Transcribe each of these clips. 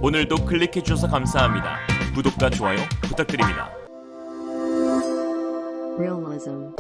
오늘도 클릭해주셔서 감사합니다. 구독과 좋아요 부탁드립니다.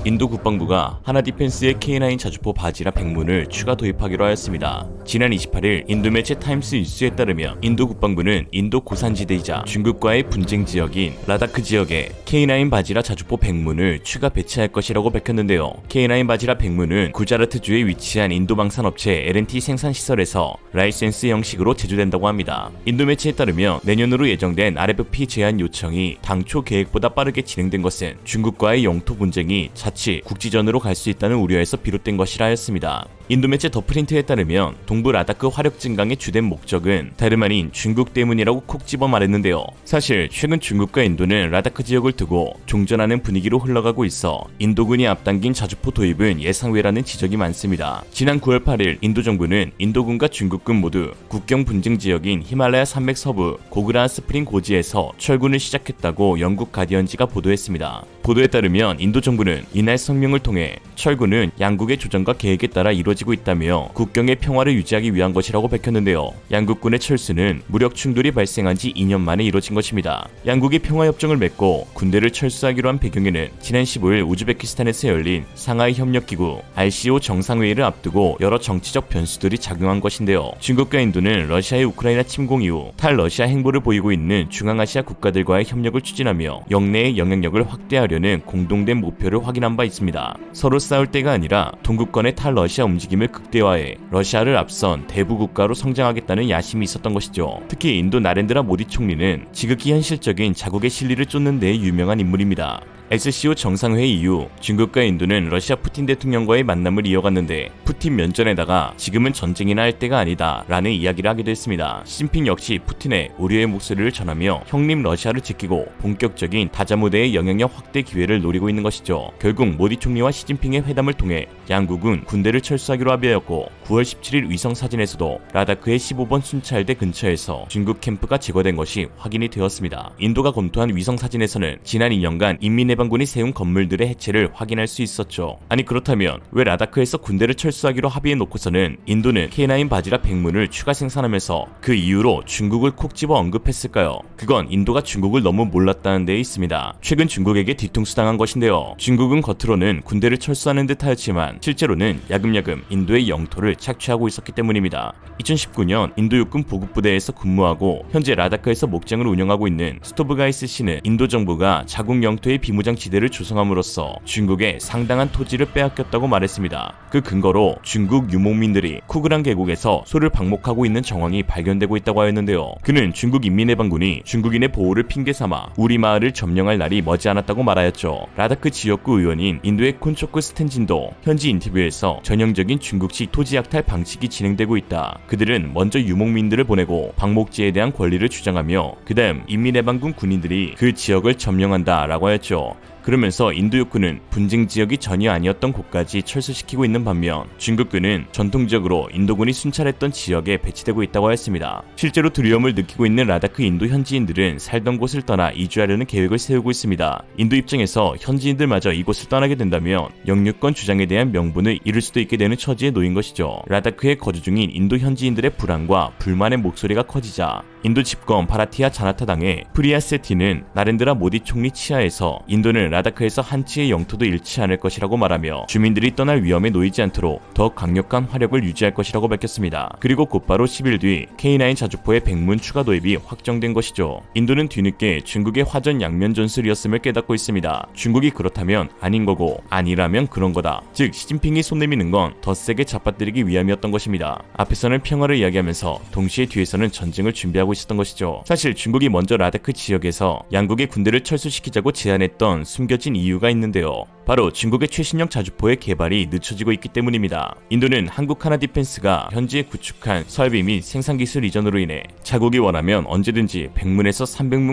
인도 국방부가 하나 디펜스의 K9 자주포 바지라 100문을 추가 도입하기로 하였습니다. 지난 28일 인도 매체 타임스 뉴스에 따르면 인도 국방부는 인도 고산지대이자 중국과의 분쟁 지역인 라다크 지역에 K9 바지라 자주포 100문을 추가 배치할 것이라고 밝혔는데요. K9 바지라 100문은 구자라트주에 위치한 인도 방산업체 L&T 생산시설에서 라이센스 형식으로 제조된다고 합니다. 인도 매체에 따르면 내년으로 예정된 RFP 제안 요청이 당초 계획보다 빠르게 진행된 것은 중국과의 영토 분쟁이 자칫 국지전으로 갈 수 있다는 우려에서 비롯된 것이라 하였습니다. 인도 매체 더 프린트에 따르면 동부 라다크 화력 증강의 주된 목적은 다름 아닌 중국 때문이라고 콕 집어 말했는데요. 사실 최근 중국과 인도는 라다크 지역을 두고 종전하는 분위기로 흘러가고 있어 인도군이 앞당긴 자주포 도입은 예상외라는 지적이 많습니다. 지난 9월 8일 인도 정부는 인도군과 중국군 모두 국경 분쟁 지역인 히말라야 산맥 서부 고그라 스프링 고지에서 철군을 시작했다고 영국 가디언지가 보도했습니다. 보도에 따르면 인도 정부는 이날 성명을 통해 철군은 양국의 조정과 계획에 따라 이루어지고 있다며 국경의 평화를 유지하기 위한 것이라고 밝혔는데요. 양국군의 철수는 무력 충돌이 발생한 지 2년 만에 이루어진 것입니다. 양국이 평화협정을 맺고 군대를 철수하기로 한 배경에는 지난 15일 우즈베키스탄에서 열린 상하이 협력기구 RCO 정상회의를 앞두고 여러 정치적 변수들이 작용한 것인데요. 중국과 인도는 러시아의 우크라이나 침공 이후 탈러시아 행보를 보이고 있는 중앙아시아 국가들과의 협력을 추진하며 영내의 영향력을 확대하려는 공동된 목표를 확인한 바 있습니다. 서로 싸울 때가 아니라 동국권의 탈러시아 움직임을 극대화해 러시아를 앞선 대부 국가로 성장하겠다는 야심이 있었던 것이죠. 특히 인도 나렌드라 모디 총리는 지극히 현실적인 자국의 실리를 쫓는 데 유명한 인물입니다. SCO 정상회의 이후 중국과 인도는 러시아 푸틴 대통령과의 만남을 이어갔는데 푸틴 면전에다가 지금은 전쟁이나 할 때가 아니다 라는 이야기를 하기도 했습니다. 시진핑 역시 푸틴의 우려의 목소리를 전하며 형님 러시아를 지키고 본격적인 다자무대의 영향력 확대 기회를 노리고 있는 것이죠. 결국 모디 총리와 시진핑의 회담을 통해 양국은 군대를 철수하기로 합의하였고 9월 17일 위성 사진에서도 라다크의 15번 순찰대 근처에서 중국 캠프가 제거된 것이 확인이 되었습니다. 인도가 검토한 위성 사진에서는 지난 2년간 인민해방군이 세운 건물들의 해체를 확인할 수 있었죠. 아니 그렇다면 왜 라다크에서 군대를 철수하기로 합의해놓고서는 인도는 K9 바지라 100문을 추가 생산하면서 그 이유로 중국을 콕 집어 언급했을까요? 그건 인도가 중국을 너무 몰랐다는 데에 있습니다. 최근 중국에게 뒤통수 당한 것인데요. 중국은 겉으로는 군대를 철수하는 듯 하였지만 실제로는 야금야금 인도의 영토를 착취하고 있었기 때문입니다. 2019년 인도 육군 보급부대에서 근무하고 현재 라다크에서 목장을 운영하고 있는 스토브가이스 씨는 인도 정부가 자국 영토의 비무장 지대를 조성함으로써 중국에 상당한 토지를 빼앗겼다고 말했습니다. 그 근거로 중국 유목민들이 쿠그란 계곡에서 소를 방목하고 있는 정황이 발견되고 있다고 하였는데요. 그는 중국 인민해방군이 중국인의 보호를 핑계삼아 우리 마을을 점령할 날이 머지않았다고 말하였죠. 라다크 지역구 의원인 인도의 콘초크 스탠진도 현지 인터뷰에서 전형적인 중국식 토지 약탈 방식이 진행되고 있다. 그들은 먼저 유목민들을 보내고 방목지에 대한 권리를 주장하며 그 다음 인민해방군 군인들이 그 지역을 점령한다 라고 하였죠. 그러면서 인도 육군은 분쟁 지역이 전혀 아니었던 곳까지 철수시키고 있는 반면 중국군은 전통적으로 인도군이 순찰했던 지역에 배치되고 있다고 하였습니다. 실제로 두려움을 느끼고 있는 라다크 인도 현지인들은 살던 곳을 떠나 이주하려는 계획을 세우고 있습니다. 인도 입장에서 현지인들마저 이곳을 떠나게 된다면 영유권 주장에 대한 명분을 잃을 수도 있게 되는 처지에 놓인 것이죠. 라다크에 거주 중인 인도 현지인들의 불안과 불만의 목소리가 커지자 인도 집권 바라티아 자나타 당의 프리야 세티는 나렌드라 모디 총리 치하에서 인도는 라다크에서 한치의 영토도 잃지 않을 것이라고 말하며 주민들이 떠날 위험에 놓이지 않도록 더 강력한 화력을 유지할 것이라고 밝혔습니다. 그리고 곧바로 10일 뒤 K9 자주포의 100문 추가 도입이 확정된 것이죠. 인도는 뒤늦게 중국의 화전 양면 전술이었음을 깨닫고 있습니다. 중국이 그렇다면 아닌 거고 아니라면 그런 거다. 즉 시진핑이 손 내미는 건 더 세게 잡아뜨리기 위함이었던 것입니다. 앞에서는 평화를 이야기하면서 동시에 뒤에서는 전쟁을 준비하고 있었던 것이죠. 사실 중국이 먼저 라다크 지역에서 양국의 군대를 철수시키자고 제안했던 숨겨진 이유가 있는데요. 바로 중국의 최신형 자주포의 개발이 늦춰지고 있기 때문입니다. 인도는 한국 하나 디펜스가 현지에 구축한 설비 및 생산기술 이전으로 인해 자국이 원하면 언제든지 100문에서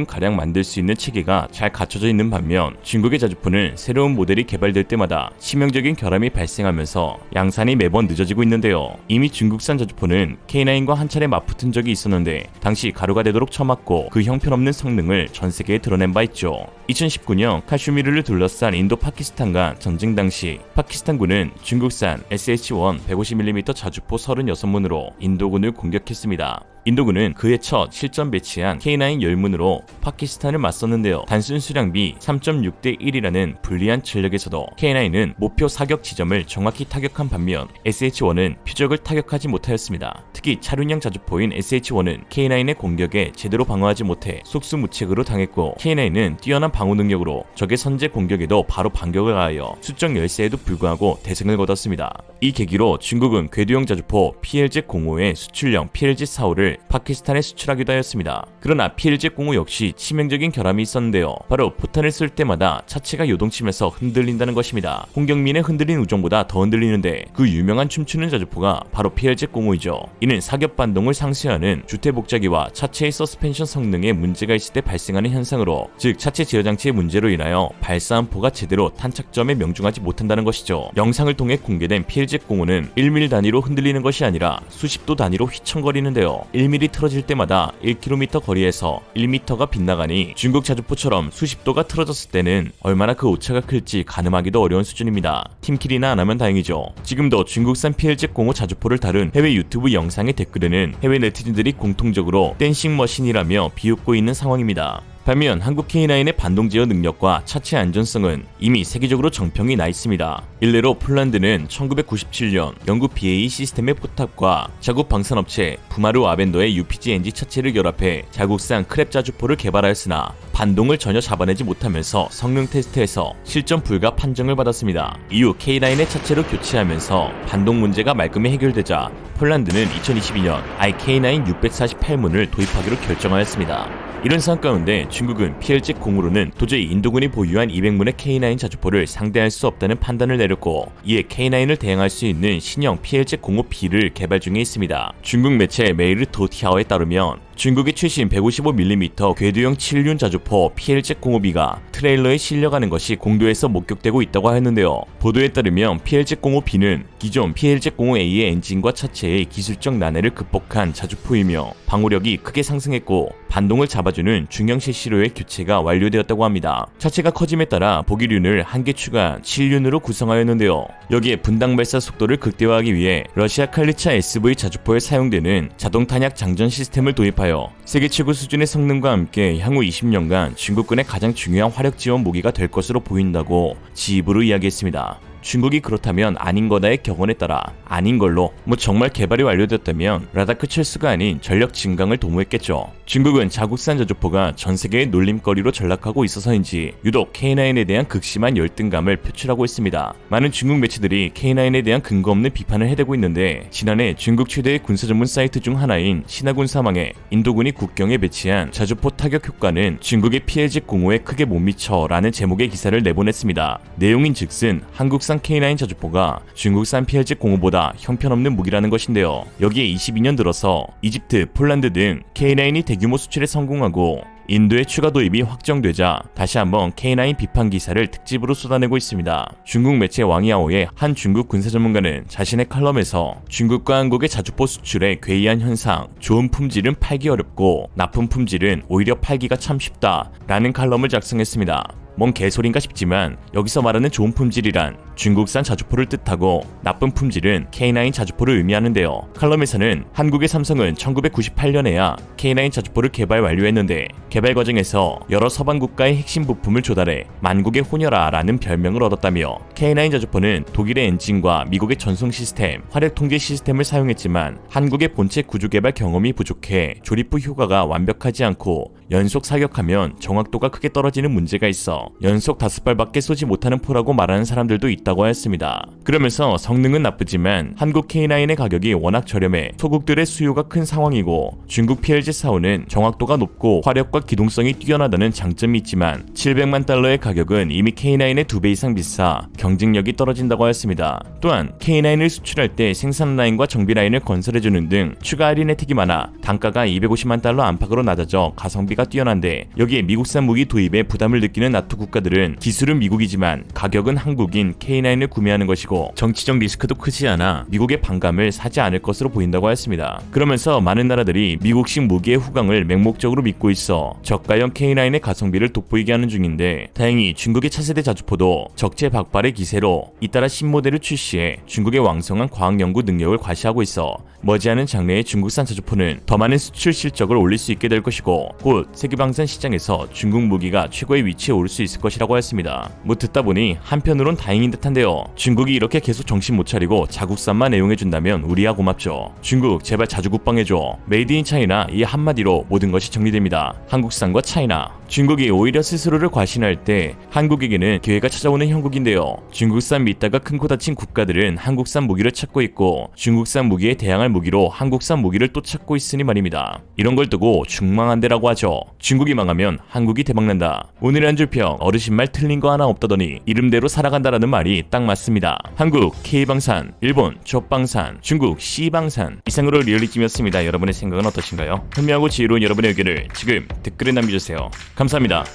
300문가량 만들 수 있는 체계가 잘 갖춰져 있는 반면 중국의 자주포는 새로운 모델이 개발될 때마다 치명적인 결함이 발생하면서 양산이 매번 늦어지고 있는데요. 이미 중국산 자주포는 K9과 한 차례 맞붙은 적이 있었는데 당시 가루가 되도록 처맞고 그 형편없는 성능을 전 세계에 드러낸 바 있죠. 2019년 카슈미르를 둘러싼 인도 파키스탄 간 전쟁 당시 파키스탄군은 중국산 SH-1 150mm 자주포 36문으로 인도군을 공격했습니다. 인도군은 그해 첫 실전 배치한 K9 열문으로 파키스탄을 맞섰는데요. 단순 수량비 3.6대 1이라는 불리한 전력에서도 K9은 목표 사격 지점을 정확히 타격한 반면 SH-1은 표적을 타격하지 못하였습니다. 특히 차륜형 자주포인 SH-1은 K9의 공격에 제대로 방어하지 못해 속수무책으로 당했고 K9은 뛰어난 방어 능력으로 적의 선제 공격에도 바로 반격을 가하여 수적 열세에도 불구하고 대승을 거뒀습니다. 이 계기로 중국은 궤도형 자주포 PLZ-05의 수출형 PLZ-45를 파키스탄에 수출하기도 하였습니다. 그러나 PLZ-05 역시 치명적인 결함이 있었는데요. 바로 포탄을 쏠 때마다 차체가 요동치면서 흔들린다는 것입니다. 홍경민의 흔들린 우정보다 더 흔들리는데 그 유명한 춤추는 자주포가 바로 PLZ-05이죠. 이는 사격 반동을 상쇄하는 주택복자기와 차체의 서스펜션 성능에 문제가 있을 때 발생하는 현상으로, 즉 차체 제어 장치의 문제로 인하여 발사한 포가 제대로 탄착점에 명중하지 못한다는 것이죠. 영상을 통해 공개된 PLZ-05는 1mm 단위로 흔들리는 것이 아니라 수십도 단위로 휘청거리는데요. 1mm 틀어질 때마다 1km 거리에서 1m가 빗나가니 중국 자주포처럼 수십도가 틀어졌을 때는 얼마나 그 오차가 클지 가늠하기도 어려운 수준입니다. 팀킬이나 안 하면 다행이죠. 지금도 중국산 PLZ-05 자주포를 다룬 해외 유튜브 영상의 댓글에는 해외 네티즌들이 공통적으로 댄싱 머신이라며 비웃고 있는 상황입니다. 반면 한국 K9의 반동 제어 능력과 차체 안전성은 이미 세계적으로 정평이 나 있습니다. 일례로 폴란드는 1997년 영국 BAE 시스템의 포탑과 자국 방산업체 부마르 아벤더의 UPG-NG 차체를 결합해 자국산 크랩 자주포를 개발하였으나 반동을 전혀 잡아내지 못하면서 성능 테스트에서 실전 불가 판정을 받았습니다. 이후 K9의 차체로 교체하면서 반동 문제가 말끔히 해결되자 폴란드는 2022년 K9 648문을 도입하기로 결정하였습니다. 이런 상황 가운데 중국은 PLZ-05로는 도저히 인도군이 보유한 200문의 K9 자주포를 상대할 수 없다는 판단을 내렸고, 이에 K9을 대항할 수 있는 신형 PLZ-05B를 개발 중에 있습니다. 중국 매체 메이르 도티아오에 따르면 중국의 최신 155mm 궤도형 7륜 자주포 PLZ-05B가 트레일러에 실려가는 것이 공도에서 목격되고 있다고 하였는데요. 보도에 따르면 PLZ-05B는 기존 PLZ-05A의 엔진과 차체의 기술적 난해를 극복한 자주포이며 방호력이 크게 상승했고 반동을 잡아주는 중형 셰시로의 교체가 완료되었다고 합니다. 차체가 커짐에 따라 보기륜을 한 개 추가한 7륜으로 구성하였는데요. 여기에 분당 발사 속도를 극대화하기 위해 러시아 칼리차 SV 자주포에 사용되는 자동 탄약 장전 시스템을 도입하여 세계 최고 수준의 성능과 함께 향후 20년간 중국군의 가장 중요한 화력 지원 무기가 될 것으로 보인다고 지입으로 이야기했습니다. 중국이 그렇다면 아닌 거다의 격언에 따라 아닌 걸로 정말 개발이 완료됐다면 라다크 철수가 아닌 전력 증강을 도모했겠죠. 중국은 자국산 자주포가 전세계의 놀림거리로 전락하고 있어서인지 유독 K9에 대한 극심한 열등감을 표출하고 있습니다. 많은 중국 매체들이 K9에 대한 근거 없는 비판을 해대고 있는데, 지난해 중국 최대의 군사 전문 사이트 중 하나인 신화군 사망에 인도군이 국경에 배치한 자주포 타격 효과는 중국의 PLZ-05에 크게 못 미쳐 라는 제목의 기사를 내보냈습니다. 내용인즉슨 한국산 K9 자주포가 중국산 PLZ-05보다 형편없는 무기라는 것인데요. 여기에 22년 들어서 이집트, 폴란드 등 K9이 대규모 수출에 성공하고 인도의 추가 도입이 확정되자 다시 한번 K9 비판 기사를 특집으로 쏟아내고 있습니다. 중국 매체 왕이아오의 한 중국 군사 전문가는 자신의 칼럼에서 중국과 한국의 자주포 수출의 괴이한 현상, 좋은 품질은 팔기 어렵고 나쁜 품질은 오히려 팔기가 참 쉽다 라는 칼럼을 작성했습니다. 뭔 개소린가 싶지만 여기서 말하는 좋은 품질이란 중국산 자주포를 뜻하고 나쁜 품질은 K9 자주포를 의미하는데요. 칼럼에서는 한국의 삼성은 1998년에야 K9 자주포를 개발 완료했는데 개발 과정에서 여러 서방 국가의 핵심 부품을 조달해 만국의 호녀라라는 별명을 얻었다며, K9 자주포는 독일의 엔진과 미국의 전송 시스템, 화력 통제 시스템을 사용했지만 한국의 본체 구조 개발 경험이 부족해 조립 후 효과가 완벽하지 않고 연속 사격하면 정확도가 크게 떨어지는 문제가 있어 연속 5발밖에 쏘지 못하는 포라고 말하는 사람들도 있다고 하였습니다. 그러면서 성능은 나쁘지만 한국 K9의 가격이 워낙 저렴해 소국들의 수요가 큰 상황이고 중국 PLZ-45는 정확도가 높고 화력과 기동성이 뛰어나다는 장점이 있지만 700만 달러의 가격은 이미 K9의 2배 이상 비싸 경쟁력이 떨어진다고 하였습니다. 또한 K9을 수출할 때 생산 라인과 정비 라인을 건설해주는 등 추가 할인 혜택이 많아 단가가 250만 달러 안팎으로 낮아져 가성비가 뛰어난데, 여기에 미국산 무기 도입에 부담을 느끼는 나토 국가들은 기술은 미국이지만 가격은 한국인 K9 K9을 구매하는 것이고 정치적 리스크도 크지 않아 미국의 반감을 사지 않을 것으로 보인다고 했습니다. 그러면서 많은 나라들이 미국식 무기의 후광을 맹목적으로 믿고 있어 저가형 K9의 가성비를 돋보이게 하는 중인데, 다행히 중국의 차세대 자주포도 적재박발의 기세로 잇따라 신모델을 출시해 중국의 왕성한 과학연구 능력을 과시하고 있어 머지않은 장래의 중국산 자주포는 더 많은 수출 실적을 올릴 수 있게 될 것이고, 곧 세계방산 시장에서 중국 무기가 최고의 위치에 오를 수 있을 것이라고 했습니다. 뭐 듣다 보니 한편으론 다행인 듯한데요. 중국이 이렇게 계속 정신 못 차리고 자국산만 애용해준다면 우리야 고맙죠. 중국 제발 자주 국방해줘. 메이드 인 차이나 이 한마디로 모든 것이 정리됩니다. 한국산과 차이나. 중국이 오히려 스스로를 과신할 때 한국에게는 기회가 찾아오는 형국인데요. 중국산 믿다가 큰 코 다친 국가들은 한국산 무기를 찾고 있고, 중국산 무기에 대항할 무기로 한국산 무기를 또 찾고 있으니 말입니다. 이런 걸 두고 중망한대라고 하죠. 중국이 망하면 한국이 대박난다. 오늘의 한 줄평, 어르신 말 틀린 거 하나 없다더니 이름대로 살아간다라는 말이 딱 맞습니다. 한국 K방산, 일본 족방산, 중국 C방산. 이상으로 리얼리즘이었습니다. 여러분의 생각은 어떠신가요? 현명하고 지혜로운 여러분의 의견을 지금 댓글에 남겨주세요. 감사합니다.